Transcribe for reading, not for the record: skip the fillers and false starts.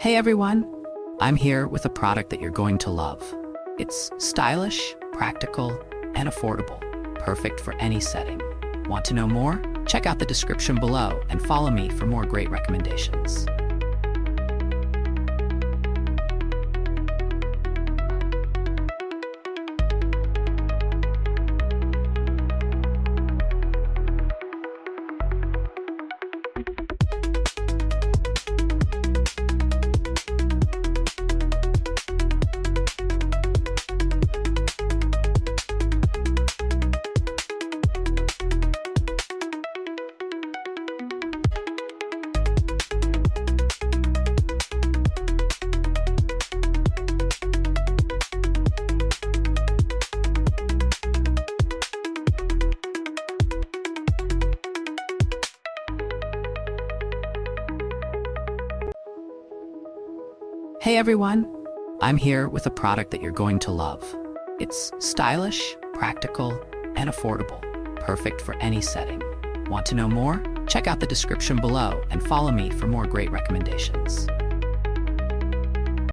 Hey everyone, I'm here with a product that you're going to love. It's stylish, practical, and affordable, perfect for any setting. Want to know more? Check out the description below and follow me for more great recommendations. Hey everyone, I'm here with a product that you're going to love. It's stylish, practical, and affordable, perfect for any setting. Want to know more? Check out the description below and follow me for more great recommendations.